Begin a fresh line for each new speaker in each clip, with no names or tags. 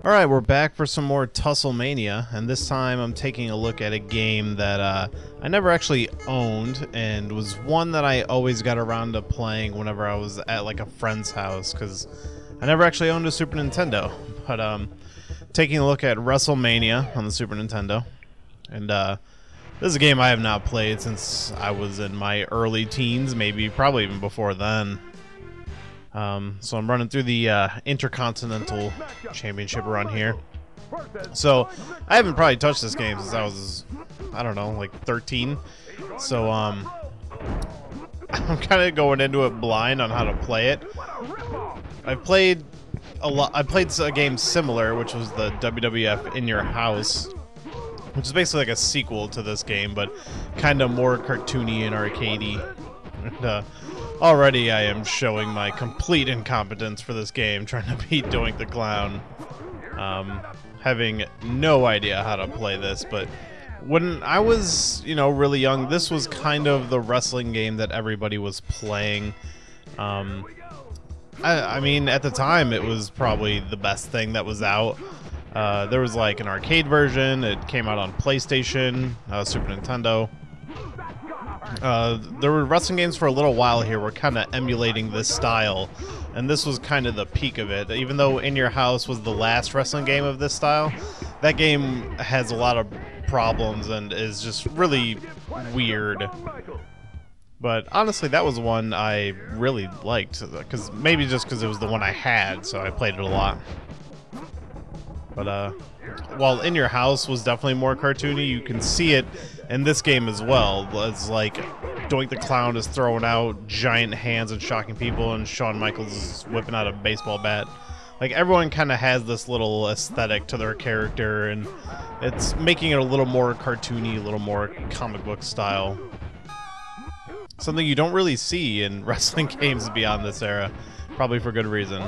Alright, we're back for some more TussleMania, and this time I'm taking a look at a game that I never actually owned, and was one that I always got around to playing whenever I was at like a friend's house, because I never actually owned a Super Nintendo. But taking a look at WrestleMania on the Super Nintendo, and this is a game I have not played since I was in my early teens, maybe probably even before then. So I'm running through the Intercontinental Championship run here. So I haven't probably touched this game since I was, I don't know, like 13. So I'm kind of going into it blind on how to play it. I've played a lot. I played a game similar, which was the WWF In Your House, which is basically like a sequel to this game, but kind of more cartoony and arcadey. And, already I am showing my complete incompetence for this game, trying to beat Doink the Clown. Having no idea how to play this, but when I was, really young, this was kind of the wrestling game that everybody was playing. I mean, at the time, it was probably the best thing that was out. There was like an arcade version. It came out on PlayStation, Super Nintendo. There were wrestling games for a little while here. We're kind of emulating this style, and this was kind of the peak of it. Even though In Your House was the last wrestling game of this style, that game has a lot of problems and is just really weird. But honestly, that was one I really liked, maybe just because it was the one I had, so I played it a lot. But while In Your House was definitely more cartoony, you can see it in this game as well. It's like Doink the Clown is throwing out giant hands and shocking people, and Shawn Michaels is whipping out a baseball bat. Like, everyone kind of has this little aesthetic to their character, and it's making it a little more cartoony, a little more comic book style. Something you don't really see in wrestling games beyond this era, probably for good reason.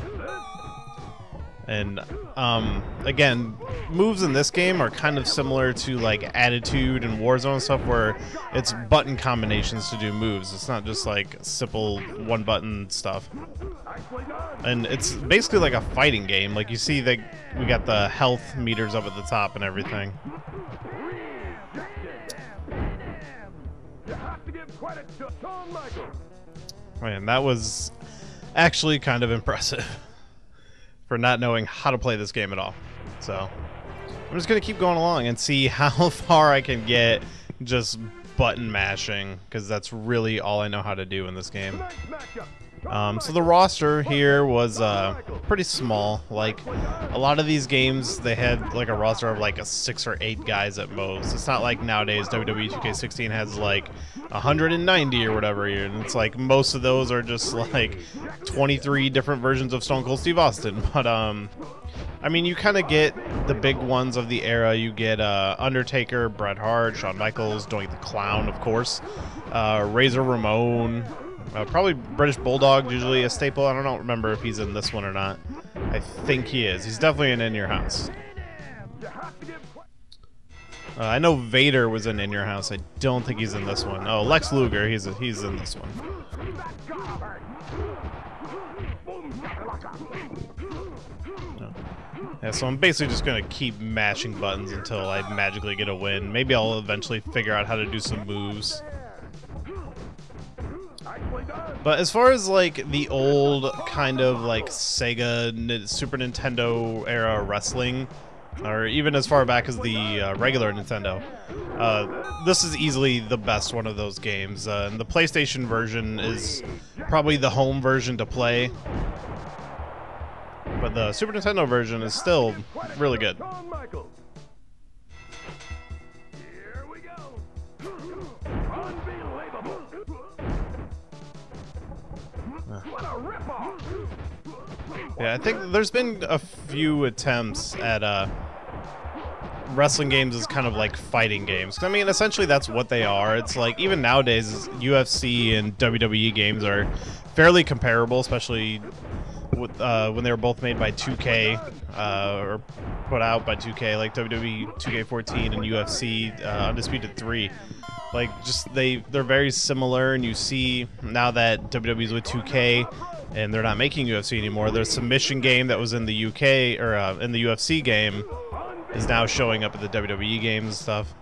And again, moves in this game are kind of similar to like Attitude and Warzone stuff, where it's button combinations to do moves. It's not just like simple one button stuff. And it's basically like a fighting game. Like, you see that we got the health meters up at the top and everything. Man, that was actually kind of impressive for not knowing how to play this game at all. So I'm just gonna keep going along and see how far I can get just button mashing, because that's really all I know how to do in this game. So the roster here was pretty small. Like, a lot of these games, they had like a roster of like 6 or 8 guys at most. It's not like nowadays WWE 2K16 has like 190 or whatever, and it's like most of those are just like 23 different versions of Stone Cold Steve Austin. But I mean, you kind of get the big ones of the era. You get Undertaker, Bret Hart, Shawn Michaels, Doink the Clown, of course, Razor Ramon. Probably British Bulldog, usually a staple. I don't remember if he's in this one or not. I think he is. He's definitely in Your House. I know Vader was in Your House. I don't think he's in this one. Oh, Lex Luger, he's in this one. Yeah, so I'm basically just going to keep mashing buttons until I magically get a win. Maybe I'll eventually figure out how to do some moves. But as far as like the old kind of like Sega, Super Nintendo era wrestling, or even as far back as the regular Nintendo, this is easily the best one of those games. And the PlayStation version is probably the home version to play, but the Super Nintendo version is still really good. Yeah, I think there's been a few attempts at wrestling games as kind of like fighting games. I mean, essentially that's what they are. It's like, even nowadays, UFC and WWE games are fairly comparable, especially with, when they were both made by 2K, or put out by 2K, like WWE 2K14 and UFC Undisputed 3. Like, just they're very similar, and you see now that WWE's with 2K, and they're not making UFC anymore. Their submission game that was in the UK or in the UFC game is now showing up at the WWE games and stuff.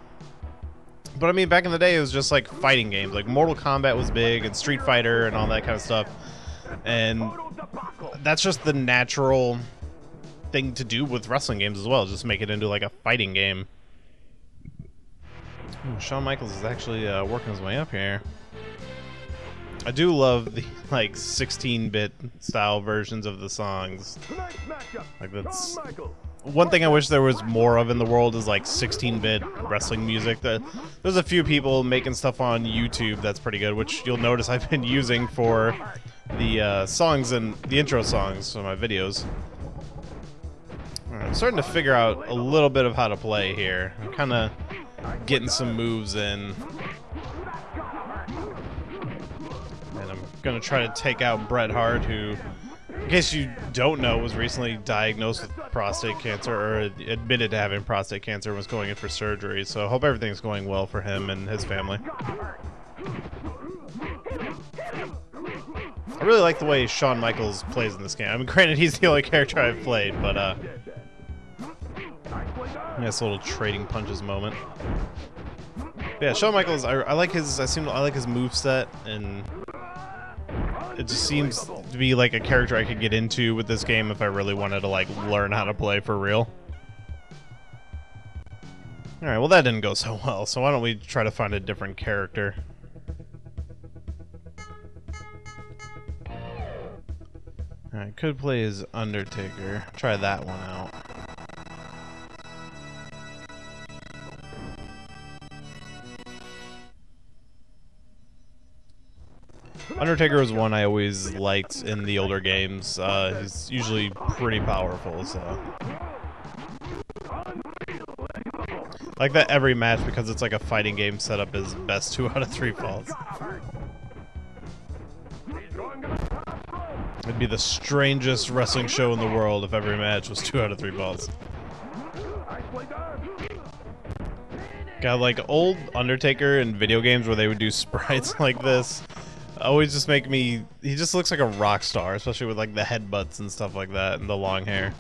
But I mean, back in the day, it was just like fighting games. Like Mortal Kombat was big, and Street Fighter, and all that kind of stuff. And that's just the natural thing to do with wrestling games as well. Just make it into like a fighting game. Ooh, Shawn Michaels is actually working his way up here. I do love the like 16-bit style versions of the songs. Like that's one thing I wish there was more of in the world is like 16-bit wrestling music. There's a few people making stuff on YouTube that's pretty good, which you'll notice I've been using for the songs and the intro songs for my videos. Alright, I'm starting to figure out a little bit of how to play here. I'm kind of getting some moves in. And I'm going to try to take out Bret Hart, who, in case you don't know, was recently diagnosed with prostate cancer, or admitted to having prostate cancer and was going in for surgery. So I hope everything's going well for him and his family. I really like the way Shawn Michaels plays in this game. I mean, granted, he's the only character I've played, but nice little trading punches moment. But yeah, Shawn Michaels, I like his. I like his moveset, and it just seems to be like a character I could get into with this game if I really wanted to like learn how to play for real. All right, well that didn't go so well. So why don't we try to find a different character? Alright, could play as Undertaker. Try that one out. Undertaker was one I always liked in the older games. He's usually pretty powerful, so... like that every match, because it's like a fighting game setup, is best 2 out of 3 falls. It'd be the strangest wrestling show in the world if every match was 2 out of 3 falls. God, like old Undertaker in video games where they would do sprites like this always just make me... he just looks like a rock star, especially with like the headbutts and stuff like that and the long hair.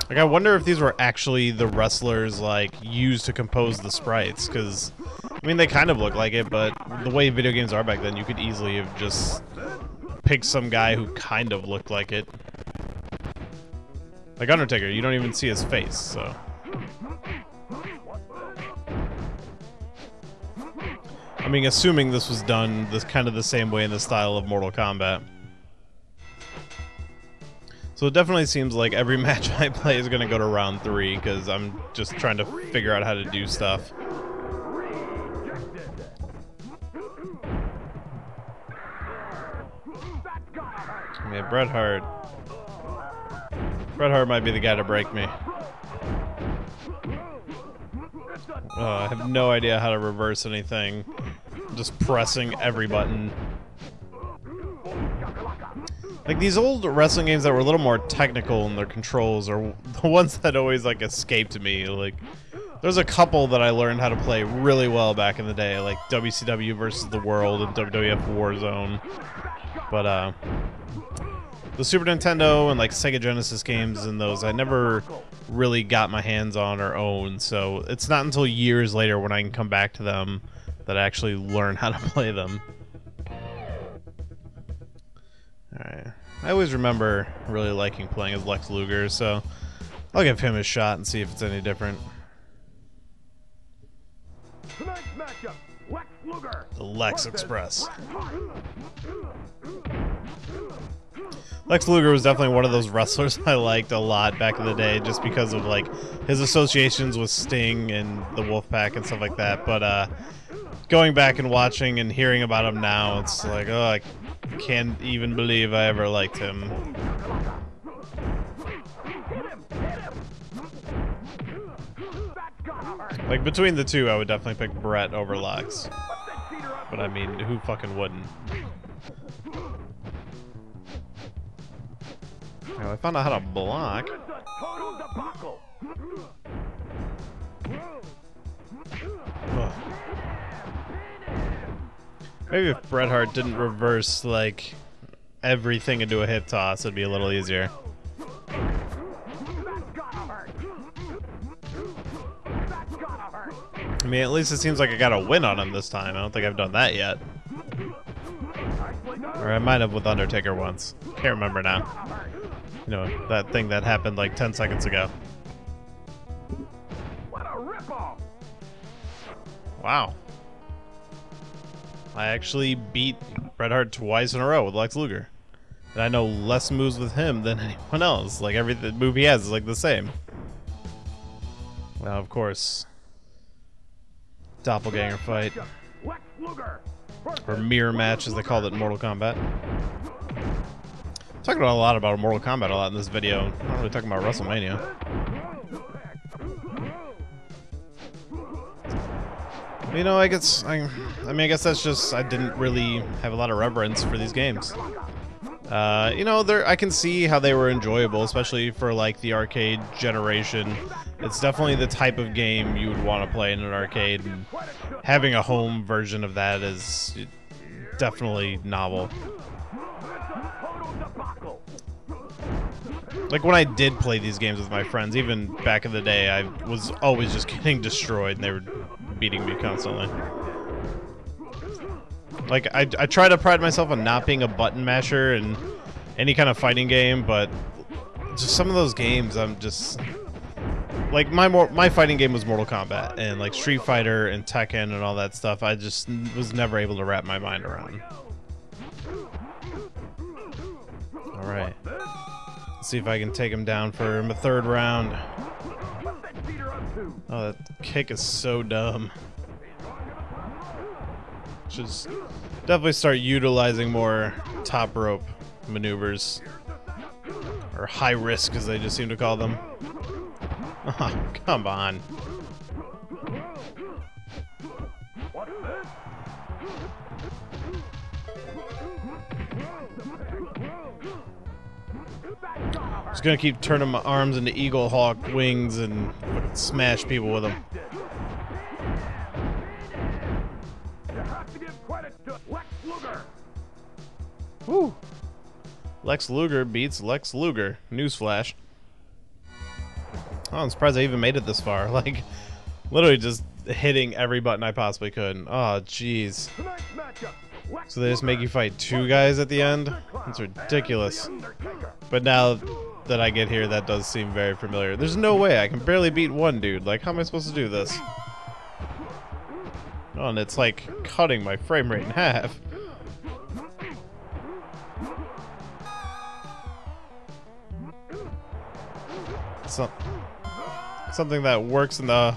Like, I wonder if these were actually the wrestlers like used to compose the sprites, because I mean, they kind of look like it, but the way video games are back then, you could easily have just picked some guy who kind of looked like it. Like Undertaker, you don't even see his face, so... I mean, assuming this was done kind of the same way in the style of Mortal Kombat. So it definitely seems like every match I play is going to go to round 3, because I'm just trying to figure out how to do stuff. Yeah, Bret Hart. Bret Hart might be the guy to break me. Oh, I have no idea how to reverse anything. I'm just pressing every button. Like, these old wrestling games that were a little more technical in their controls are the ones that always, like, escaped me. Like, there's a couple that I learned how to play really well back in the day, like WCW versus the World and WWF Warzone. But, the Super Nintendo and, like, Sega Genesis games and those, I never really got my hands on or owned, so it's not until years later when I can come back to them that I actually learn how to play them. Alright. I always remember really liking playing as Lex Luger, so I'll give him a shot and see if it's any different.
Tonight's matchup, Lex Luger.
The Lex Express. Lex Luger was definitely one of those wrestlers I liked a lot back in the day, just because of like his associations with Sting and the Wolfpack and stuff like that. But going back and watching and hearing about him now, it's like, oh, I can't even believe I ever liked him. Like, between the two, I would definitely pick Bret over Lex. But I mean, who fucking wouldn't? Oh, I found out how to block. Maybe if Bret Hart didn't reverse, like, everything into a hip toss, it'd be a little easier. I mean, at least it seems like I got a win on him this time. I don't think I've done that yet. Or I might have with Undertaker once. Can't remember now. You know, that thing that happened like 10 seconds ago.
What a ripoff!
Wow. I actually beat Bret Hart twice in a row with Lex Luger. And I know less moves with him than anyone else. Like, every move he has is like the same. Now, of course, doppelganger fight.
Lex Luger.
Or mirror match, as they called it in Mortal Kombat. Talking a lot about Mortal Kombat a lot in this video. I'm not really talking about WrestleMania. You know, I guess that's just I didn't really have a lot of reverence for these games. You know, I can see how they were enjoyable, especially for like the arcade generation. It's definitely the type of game you would want to play in an arcade, and having a home version of that is definitely novel. Like, when I did play these games with my friends, even back in the day, I was always just getting destroyed, and they were beating me constantly. Like, I try to pride myself on not being a button masher in any kind of fighting game, but just some of those games, I'm just... Like, my fighting game was Mortal Kombat, and like Street Fighter and Tekken and all that stuff, I just was never able to wrap my mind around. Alright. Let's see if I can take him down for a third round. Oh, that kick is so dumb. Should definitely start utilizing more top rope maneuvers. Or high risk, as they just seem to call them. Oh, come on. Just gonna keep turning my arms into Eagle Hawk wings and smash people with them. Woo! Lex Luger beats Lex Luger. Newsflash. Oh, I'm surprised I even made it this far. Like, literally just hitting every button I possibly could. Oh, jeez. So they just make you fight two guys at the end? That's ridiculous. But now that I get here, that does seem very familiar. There's no way I can barely beat one dude. Like, how am I supposed to do this? Oh, and it's like cutting my frame rate in half. Something that works in the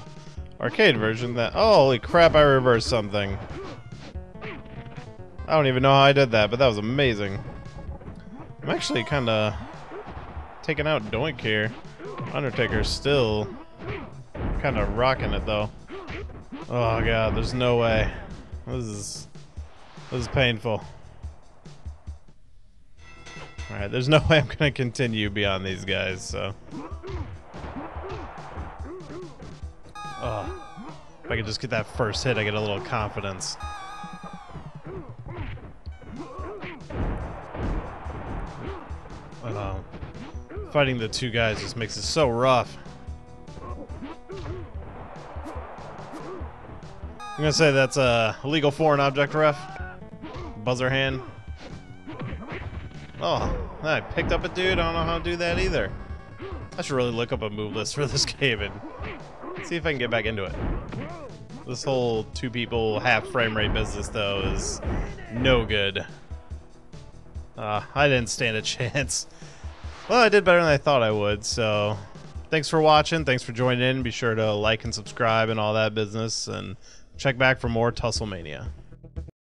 arcade version that... Oh, holy crap, I reversed something. I don't even know how I did that, but that was amazing. I'm actually kind of taking out Doink here. Undertaker's still kind of rocking it, though. Oh, God, there's no way. This is painful. Alright, there's no way I'm going to continue beyond these guys, so... Oh, if I could just get that first hit, I get a little confidence. Fighting the two guys just makes it so rough. I'm gonna say that's a illegal foreign object, ref. Buzzer hand. Oh, I picked up a dude. I don't know how to do that either. I should really look up a move list for this game and see if I can get back into it. This whole two people half frame rate business, though, is no good. I didn't stand a chance. Well, I did better than I thought I would, so thanks for watching. Thanks for joining in. Be sure to like and subscribe and all that business, and check back for more TussleMania.